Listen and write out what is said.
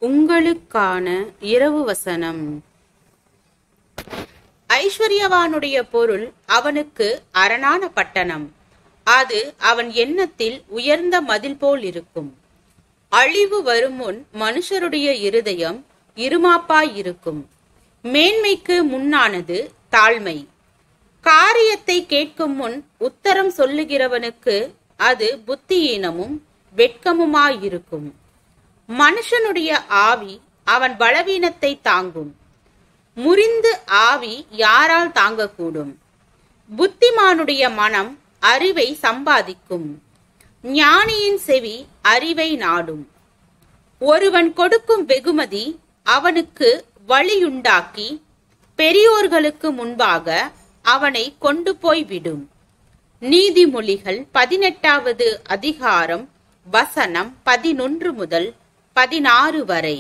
உங்களுக்கான இரவு வசனம். ஐஸ்வர்யவானுடைய பொருள் அவனுக்கு அரணான பட்டணம், அது அவன் எண்ணத்தில் உயர்ந்த மதில் போல் இருக்கும். அழிவு வருமுன் மனுஷருடைய இருதயம் இருமாப்பாயிருக்கும். மேன்மைக்கு முன்னானது தாழ்மை. காரியத்தை கேட்கும் முன் உத்தரம் சொல்லுகிறவனுக்கு அது புத்தியீனமும் வெட்கமுமாயிருக்கும். மனுஷனுடைய ஆவி அவன் பலவீனத்தை தாங்கும். முறிந்து ஆவி யாரால் தாங்கக்கூடும்? புத்திமானுடைய மனம் அறிவை சம்பாதிக்கும். ஞானியின் செவி அறிவை நாடும். ஒருவன் கொடுக்கும் வெகுமதி அவனுக்கு வழியுண்டாக்கி பெரியோர்களுக்கு முன்பாக அவனை கொண்டு போய் விடும். நீதிமொழிகள் 18வது அதிகாரம் வசனம் 11 முதல் 16 வரை.